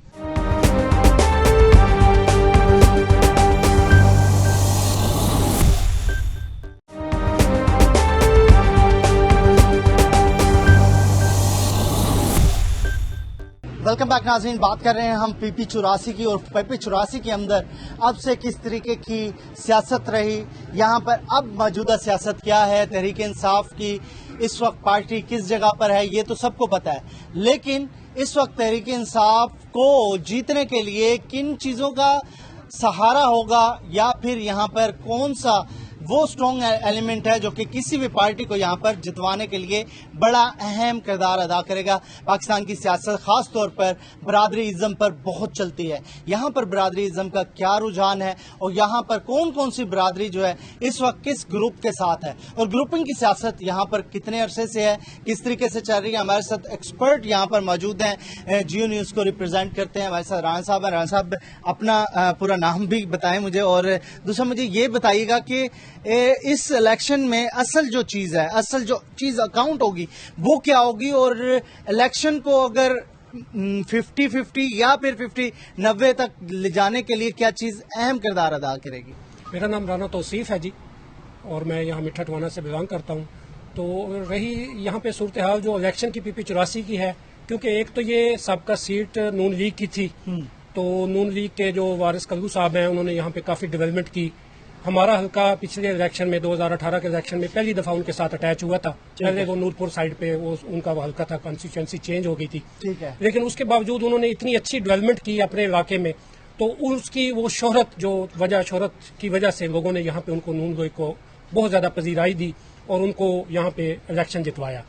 वेलकम बैक नाज़रीन, बात कर रहे हैं हम पीपी 84 की, और पीपी 84 के अंदर अब से किस तरीके की सियासत रही, यहाँ पर अब मौजूदा सियासत क्या है, तहरीक इंसाफ की इस वक्त पार्टी किस जगह पर है, ये तो सबको पता है। लेकिन इस वक्त तहरीक इंसाफ को जीतने के लिए किन चीज़ों का सहारा होगा, या फिर यहाँ पर कौन सा वो स्ट्रॉन्ग एलिमेंट है जो कि किसी भी पार्टी को यहाँ पर जितवाने के लिए बड़ा अहम किरदार अदा करेगा। पाकिस्तान की सियासत खास तौर पर बरादरी इज़्म पर बहुत चलती है। यहाँ पर बरादरी इज़्म का क्या रुझान है और यहाँ पर कौन कौन सी बरादरी जो है इस वक्त किस ग्रुप के साथ है, और ग्रुपिंग की सियासत यहाँ पर कितने अरसे से है, किस तरीके से चल रही है। हमारे साथ एक्सपर्ट यहाँ पर मौजूद हैं, जियो न्यूज़ को रिप्रेजेंट करते हैं। हमारे साथ राना साहब हैं। राना साहब अपना पूरा नाम भी बताएं मुझे, और दूसरा मुझे ये बताइएगा कि इस इलेक्शन में असल जो चीज़ है, असल जो चीज़ अकाउंट होगी वो क्या होगी, और इलेक्शन को अगर 50-50 या फिर 50-90 तक ले जाने के लिए क्या चीज़ अहम किरदार अदा करेगी। मेरा नाम राना तौसीफ है जी, और मैं यहाँ मिठा टवाना से बिलोंग करता हूँ। तो रही यहाँ पे सूरत हाल जो इलेक्शन की पीपी 84 की है, क्योंकि एक तो ये सबका सीट नून लीग की थी, तो नून लीग के जो वारिस कल्लू साहब हैं उन्होंने यहाँ पे काफ़ी डेवलपमेंट की। हमारा हल्का पिछले इलेक्शन में 2018 के इलेक्शन में पहली दफा उनके साथ अटैच हुआ था। पहले वो नूरपुर साइड पे वो उनका हल्का था, कॉन्स्टिट्यूएंसी चेंज हो गई थी। ठीक है। लेकिन उसके बावजूद उन्होंने इतनी अच्छी डेवलपमेंट की अपने इलाके में, तो उसकी वो शोहरत शोहरत की वजह से लोगों ने यहाँ पे उनको नून लीग को बहुत ज्यादा पजीराई दी और उनको यहाँ पे इलेक्शन जितवाया।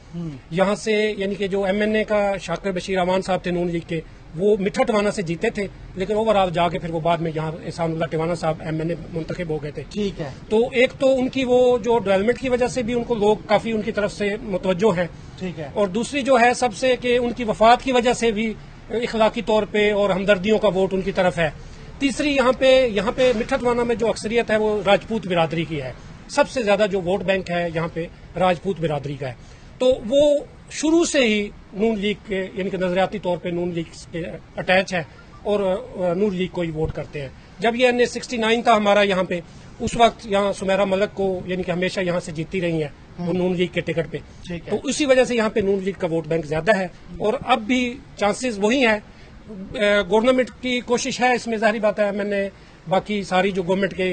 यहाँ से यानी कि जो एमएनए का शाकिर बशीर अमान साहब थे नून लीग के, वो मिठा टवाना से जीते थे, लेकिन ओवरऑल जाके फिर वो बाद में यहाँ एहसानुल्लाह टवाना साहब एमएनए मुंतखब हो गए थे। ठीक है। तो एक तो उनकी वो जो डेवलपमेंट की वजह से भी उनको लोग काफी उनकी तरफ से मुतवज्जो हैं। ठीक है। और दूसरी जो है सबसे कि उनकी वफात की वजह से भी इखलाकी तौर पे और हमदर्दियों का वोट उनकी तरफ है। तीसरी यहाँ पे मिठा टवाना में जो अक्सरियत है वो राजपूत बिरादरी की है। सबसे ज्यादा जो वोट बैंक है यहाँ पे राजपूत बिरादरी का है। तो वो शुरू से ही नून लीग के यानी कि नजरियाती तौर पे नून लीग के अटैच है और नून लीग को ही वोट करते हैं। जब ये NA 69 था हमारा यहाँ पे, उस वक्त यहाँ सुमेरा मलक को यानी कि हमेशा यहाँ से जीतती रही है वो नून लीग के टिकट पे, तो उसी वजह से यहाँ पे नून लीग का वोट बैंक ज्यादा है और अब भी चांसेस वही है। गवर्नमेंट की कोशिश है इसमें, जाहिर बात है, मैंने बाकी सारी जो गवर्नमेंट के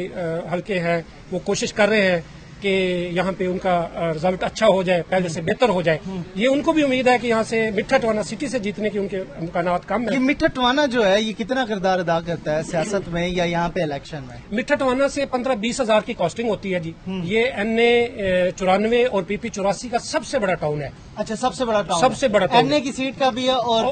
हल्के हैं वो कोशिश कर रहे हैं कि यहाँ पे उनका रिजल्ट अच्छा हो जाए, पहले से बेहतर हो जाए। ये उनको भी उम्मीद है कि यहाँ से मिठा टवाना सिटी से जीतने की उनके इम्कानात कम है। ये मिठा टवाना जो है ये कितना किरदार अदा करता है सियासत में या यहाँ पे इलेक्शन में? मिठा टवाना से 15-20 हजार की कॉस्टिंग होती है जी। ये NA 94 और PP 84 का सबसे बड़ा टाउन है। अच्छा, सबसे बड़ा टाउन, सबसे बड़ा टाउन। NA की सीट का भी है और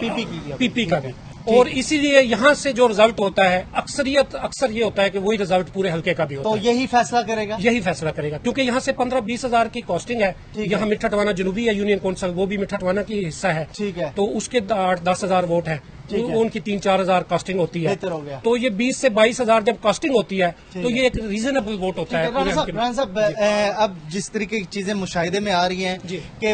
PP का भी। और इसीलिए यहाँ से जो रिजल्ट होता है अक्सर ये होता है कि वही रिजल्ट पूरे हल्के का भी होता है। तो यही फैसला करेगा? यही फैसला करेगा, क्योंकि यहाँ से 15-20 हजार की कॉस्टिंग है। यहाँ मिठा टवाना जनूबी है, यूनियन काउंसिल वो भी मिठा टवाना की हिस्सा है। ठीक है। तो उसके 8-10 हजार वोट है, उनकी 3-4 हजार कास्टिंग होती है। बेहतर हो गया। तो ये 20 से 22 हजार जब कास्टिंग होती है तो ये एक रीजनेबल वोट होता है। राना साहब, अब जिस तरीके की चीजें मुशाहिदे में आ रही हैं कि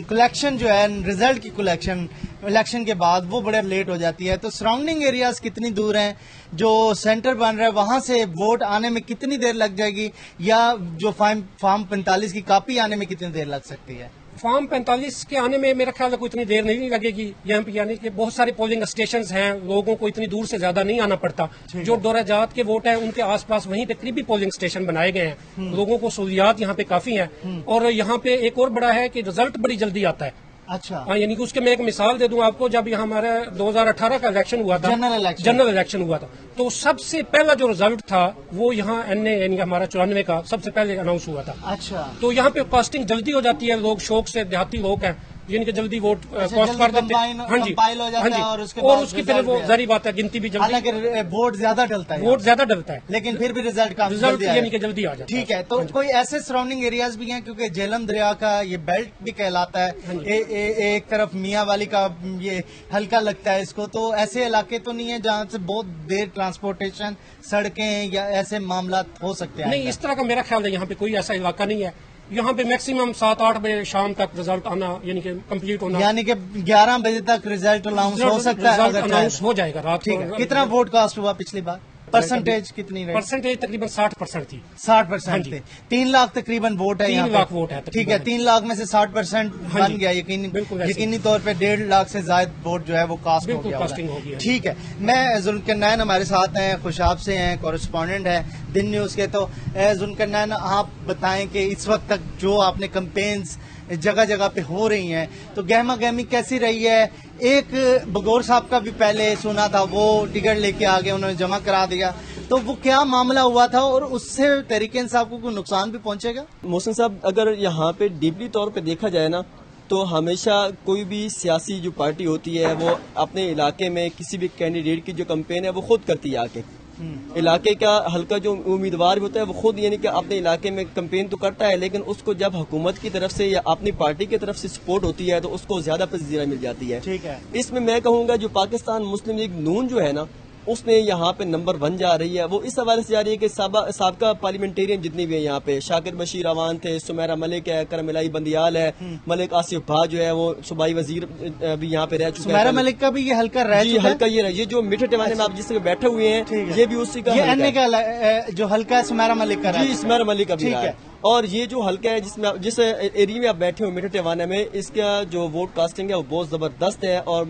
कलेक्शन जो है, रिजल्ट की कलेक्शन इलेक्शन के बाद वो बड़े लेट हो जाती है, तो सराउंडिंग एरियाज कितनी दूर हैं, जो सेंटर बन रहा है वहां से वोट आने में कितनी देर लग जाएगी, या जो फॉर्म 45 की कॉपी आने में कितनी देर लग सकती है? फॉर्म 45 के आने में मेरा ख्याल है कोई इतनी देर नहीं लगेगी। यहाँ पे यानी कि बहुत सारे पोलिंग स्टेशंस हैं, लोगों को इतनी दूर से ज्यादा नहीं आना पड़ता। जो दोराजात के वोट हैं उनके आसपास वहीं पे करीबी पोलिंग स्टेशन बनाए गए हैं। लोगों को सहूलियात यहाँ पे काफी हैं। और यहाँ पे एक और बड़ा है कि रिजल्ट बड़ी जल्दी आता है। अच्छा। हाँ, यानी कि उसके मैं एक मिसाल दे दूं आपको। जब यहाँ हमारा 2018 का इलेक्शन हुआ था, जनरल इलेक्शन हुआ था, तो सबसे पहला जो रिजल्ट था वो यहाँ NA यानी हमारा 94 का सबसे पहले अनाउंस हुआ था। अच्छा। तो यहाँ पे कास्टिंग जल्दी हो जाती है, लोग शौक से, देहाती लोग हैं यानी कि जल्दी वोट कास्ट कर देते हैं। हाँ जी, हाँ जी। और उसकी फिर वो जारी बात है, गिनती भी जल्दी। हालांकि वोट ज्यादा डलता है, वोट ज्यादा डलता है, लेकिन फिर भी रिजल्ट यानी कि जल्दी आ जाता है। ठीक है। तो कोई ऐसे सराउंडिंग एरियाज भी हैं, क्योंकि झेलम दरिया का ये बेल्ट भी कहलाता है, एक तरफ मियाँ वाली का ये हल्का लगता है इसको, तो ऐसे इलाके तो नहीं है जहाँ से बहुत देर ट्रांसपोर्टेशन, सड़कें या ऐसे मामला हो सकते हैं? नहीं, इस तरह का मेरा ख्याल है यहाँ पे कोई ऐसा इलाका नहीं है। यहाँ पे मैक्सिमम 7-8 बजे शाम तक रिजल्ट आना यानी कि कंप्लीट होना, यानी कि 11 बजे तक रिजल्ट अनाउंस हो सकता है। अनाउंस हो जाएगा रात को। कितना वोट कास्ट हुआ पिछली बार? परसेंटेज कितनी रही? परसेंटेज तकरीबन 60% थी। 60% थे। 3 लाख तकरीबन वोट है। 3 लाख वोट है। ठीक है, 3 लाख में से 60% बन गया। यकीनी तौर पे 1.5 लाख से ज्यादा वोट जो है वो कास्ट हो गया। ठीक है। मैं जुल्करनैन हमारे साथ हैं, खुशाब से हैं, कॉरेस्पॉन्डेंट हैं दिन न्यूज के। तो जुल्करनैन, आप बताएं कि इस वक्त तक जो आपने कैंपेन्स जगह जगह पे हो रही हैं, तो गहमा गहमी कैसी रही है? एक बगौर साहब का भी पहले सुना था, वो टिकट लेके आ गए, उन्होंने जमा करा दिया, तो वो क्या मामला हुआ था और उससे तहरीक इंसाफ को कोई नुकसान भी पहुंचेगा? मोहसिन साहब, अगर यहाँ पे डीपली तौर पे देखा जाए ना, तो हमेशा कोई भी सियासी जो पार्टी होती है वो अपने इलाके में किसी भी कैंडिडेट की जो कैंपेन है वो खुद करती है। आके इलाके का हल्का जो उम्मीदवार होता है वो खुद यानी कि अपने इलाके में कैंपेन तो करता है, लेकिन उसको जब हुकूमत की तरफ से या अपनी पार्टी की तरफ से सपोर्ट होती है तो उसको ज्यादा पसीरा मिल जाती है। ठीक है। इसमें मैं कहूँगा जो पाकिस्तान मुस्लिम लीग नून जो है ना, उसने यहाँ पे नंबर 1 जा रही है। वो इस हवाले से जा रही है कि साबका पार्लियामेंटेरियन जितनी भी है यहाँ पे, शाकिर बशीर अवान थे, सुमेरा मलिक है, करमिलाई बंदियाल है, मलिक आसिफ भा जो है वो सूबाई वजीर भी यहाँ पे रह चुका है। सुमेरा मलिक का भी ये हल्का रह चुका है। हल्का ये जो मिठे टवाने में आप जिस जगह बैठे हुए हैं, ये भी उसी का जो हल्का है सुमेरा मलिक का। जी, सुमेरा मलिक का भी है। और ये जो हल्का है जिस एरिया में आप बैठे हो मिठे टवाने में, इसका जो वोट कास्टिंग है वो बहुत जबरदस्त है। और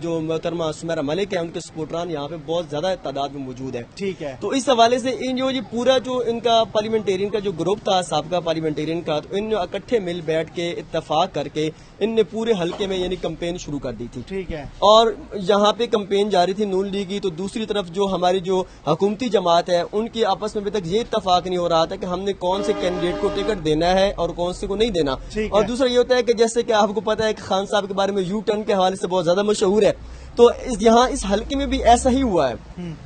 जो मोहतरमा सुमेरा मलिक है उनके सपोर्टरान यहाँ पे बहुत ज्यादा तादाद में मौजूद है। ठीक है। तो इस हवाले से इन जो ये पूरा जो इनका पार्लियामेंटेरियन का जो ग्रुप था, साबका पार्लियामेंटेरियन का, तो इन इकट्ठे मिल बैठ के इत्तेफाक करके इनने पूरे हल्के में यानी कैंपेन शुरू कर दी थी। ठीक है। और यहाँ पे कैंपेन जारी थी नून लीग की, तो दूसरी तरफ जो हमारी जो हुकूमती जमात है उनकी आपस में अभी तक ये इत्तेफाक नहीं हो रहा था कि हमने कौन से कैंडिडेट को टिकट देना है और कौन से को नहीं देना। और दूसरा ये होता है कि जैसे कि आपको पता है कि खान साहब के बारे में यू टर्न के हवाले से बहुत ज्यादा मशहूर है, तो यहाँ इस हल्के में भी ऐसा ही हुआ है।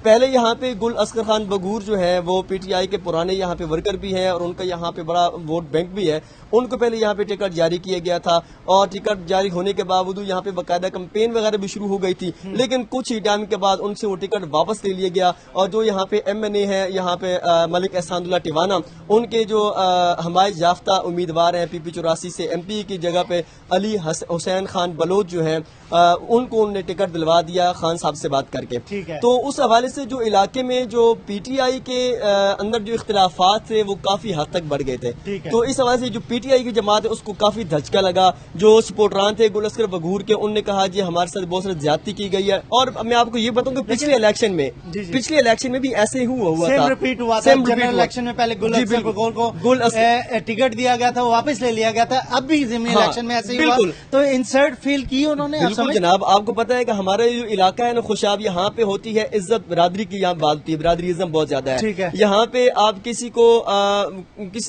पहले यहाँ पे गुल असगर खान बगूर जो है वो PTI के पुराने यहाँ पे वर्कर भी हैं और उनका यहाँ पे बड़ा वोट बैंक भी है। उनको पहले यहाँ पे टिकट जारी किया गया था और टिकट जारी होने के बावजूद यहाँ पे बाकायदा कैंपेन वगैरह भी शुरू हो गई थी, लेकिन कुछ ही टाइम के बाद उनसे वो टिकट वापस ले लिया गया। और जो यहाँ पे MNA है यहाँ पे मलिक एहसानुल्लाह टिवाना, उनके जो हमायत याफ्ता उम्मीदवार हैं PP 84 से MP की जगह पे अली हुसैन खान बलोच जो है उनको उन्होंने टिकट दिलवा दिया खान साहब से बात करके। ठीक है। तो उस हवाले से जो इलाके में जो पीटीआई के अंदर जो इख्तिलाफात थे वो काफी हद तक बढ़ गए थे। तो इस हवाले से जो पीटीआई की जमात है उसको काफी धचका लगा। जो सपोर्टरान थे गुल अस्कर बघूर के, उनने कहा जी हमारे साथ बहुत सारी ज्यादती की गई है। और मैं आपको ये बताऊं कि पिछले इलेक्शन में भी ऐसे ही हुआ था, रिपीट हुआ था। जनरल इलेक्शन में पहले गुल अस्कर बघूर को टिकट दिया गया था, वो वापस ले लिया गया था। अब भी ज़िमनी इलेक्शन में ऐसे ही हुआ। तो इंसर्ट फील की उन्होंने। बिल्कुल जनाब, आपको पता है कि हमारा जो इलाका है ना खुशाब, यहाँ पे होती है इज्जत बिरादरी की, यहाँ बात होती है, बिरादरीज़म बहुत ज्यादा है। यहाँ पे आप किसी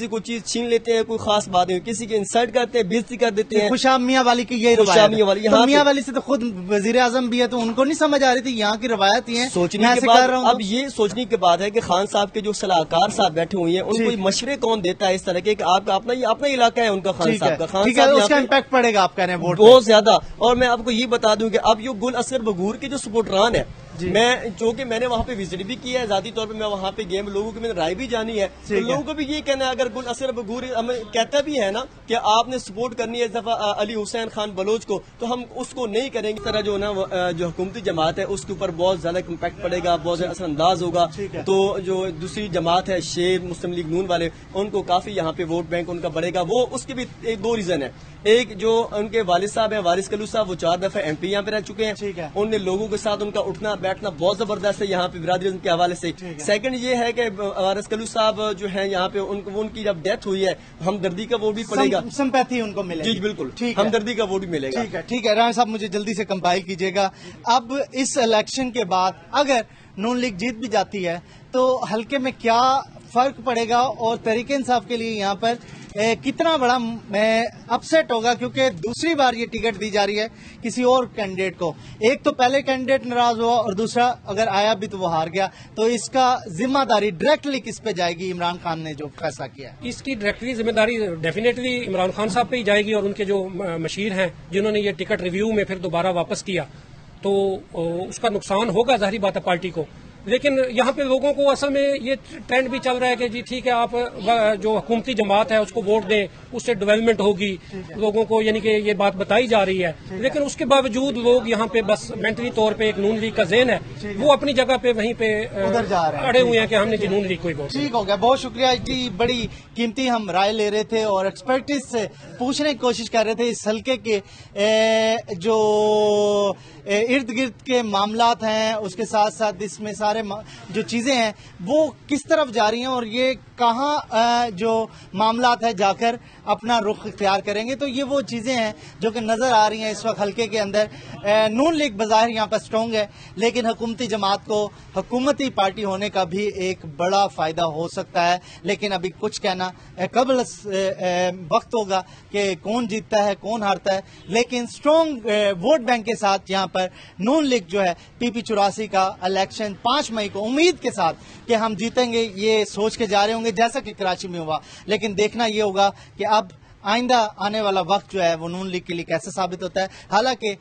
को चीज छीन लेते हैं, कोई खास बात नहीं, किसी की इंसल्ट करते हैं, बेइज्जती कर देते हैं। खुशाब मियाँ वाली की यही खुशाब मियाँ वाली, तो मियाँ वाली से तो खुद वजीर आजम भी है, तो उनको नहीं समझ आ रही थी यहाँ की रवायत ही है। सोचने के बाद अब ये सोचने के बाद है कि खान साहब के जो सलाहकार साहब बैठे हुए हैं उनको मशवरे कौन देता है इस तरह के, आपका अपना इलाका है उनका, खान साहब का, खान साहब उसका इम्पैक्ट पड़ेगा आप कह रहे हैं वोट बहुत ज्यादा। और मैं आपको ये बता दूं कि अब ये गुल अस्कर बघूर के जो सपोर्टरान है, मैंने वहाँ पे विजिट भी किया है, जाती तौर पे मैं वहाँ पे गया, लोगों की मैंने राय भी जानी है। तो लोगों को भी ये कहना है, अगर गुल अस्कर बघूर हमें कहता भी है ना कि आपने सपोर्ट करनी है इस दफा अली हुसैन खान बलोच को, तो हम उसको नहीं करेंगे। इस तरह जो ना जो हुकूमती जमात है उसके ऊपर बहुत ज्यादा इम्पैक्ट पड़ेगा, बहुत ज्यादा असरअंदाज होगा। तो जो दूसरी जमात है शेर मुस्लिम लीग नून वाले, उनको काफी यहाँ पे वोट बैंक उनका बढ़ेगा। वो उसके भी दो रीजन है। एक जो उनके वालिद साहब हैं वारिस कलू साहब, वो 4 दफे MP यहाँ पे रह चुके हैं। उनने लोगों के साथ उनका उठना बैठना बहुत जबरदस्त है यहाँ पे बिरादरी के हवाले से। सेकंड ये है कि वारिस कलू साहब जो है यहाँ पे उनकी जब डेथ हुई है, हमदर्दी का वोट भी पड़ेगा, सिंपैथी उनको मिलेगी। जी बिल्कुल, हमदर्दी का वोट भी मिलेगा। ठीक है राणा साहब, मुझे जल्दी से कंपाइल कीजिएगा। अब इस इलेक्शन के बाद अगर नून लीग जीत भी जाती है तो हल्के में क्या फर्क पड़ेगा और तहरीक इंसाफ के लिए यहाँ पर कितना बड़ा अपसेट होगा, क्योंकि दूसरी बार ये टिकट दी जा रही है किसी और कैंडिडेट को। एक तो पहले कैंडिडेट नाराज हुआ और दूसरा अगर आया भी तो वो हार गया। तो इसका जिम्मेदारी डायरेक्टली किस पे जाएगी? इमरान खान ने जो फैसला किया है इसकी डायरेक्टली जिम्मेदारी डेफिनेटली इमरान खान साहब पे ही जाएगी और उनके जो मशीर हैं जिन्होंने ये टिकट रिव्यू में फिर दोबारा वापस किया, तो उसका नुकसान होगा, जाहिर बात है पार्टी को। लेकिन यहाँ पे लोगों को असल में ये ट्रेंड भी चल रहा है कि जी ठीक है, आप जो हुकूमती जमात है उसको वोट दें, उससे डेवलपमेंट होगी लोगों को, यानी कि ये बात बताई जा रही है। लेकिन उसके बावजूद लोग यहाँ पे बस मेंटली तौर पे एक नून लीग का ज़हन है, वो अपनी जगह पे वहीं पे उधर जा रहे हैं, अड़े हुए हैं कि हमने जी नून लीग को ही वोट। ठीक हो गया, बहुत शुक्रिया जी। बड़ी कीमती हम राय ले रहे थे और एक्सपर्टिज से पूछने की कोशिश कर रहे थे इस हल्के के जो इर्द गिर्द के मामलात हैं, उसके साथ साथ इसमें सारे जो चीजें हैं वो किस तरफ जा रही हैं और ये कहाँ जो मामलात है जाकर अपना रुख इख्तियार करेंगे। तो ये वो चीजें हैं जो कि नजर आ रही हैं इस वक्त हल्के के अंदर। नून लीग बज़ाहिर यहाँ पर स्ट्रॉन्ग है, लेकिन हुकूमती जमात को हुकूमती पार्टी होने का भी एक बड़ा फायदा हो सकता है। लेकिन अभी कुछ कहना कबल वक्त होगा कि कौन जीतता है कौन हारता है। लेकिन स्ट्रॉन्ग वोट बैंक के साथ यहाँ पर नून लीग जो है PP 84 का इलेक्शन 5 मई को उम्मीद के साथ कि हम जीतेंगे ये सोच के जा रहे होंगे, जैसा कि कराची में हुआ। लेकिन देखना ये होगा कि अब आइंदा आने वाला वक्त जो है वो नून लीग के लिए कैसे साबित होता है। हालांकि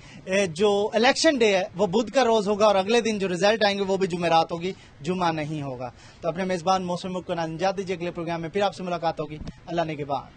जो इलेक्शन डे है वो बुध का रोज होगा और अगले दिन जो रिजल्ट आएंगे वो भी जुमेरात होगी, जुमा नहीं होगा। तो अपने मेजबान मौसम को नाजात दीजिए, अगले प्रोग्राम में फिर आपसे मुलाकात होगी। अल्लाह ने के बाद।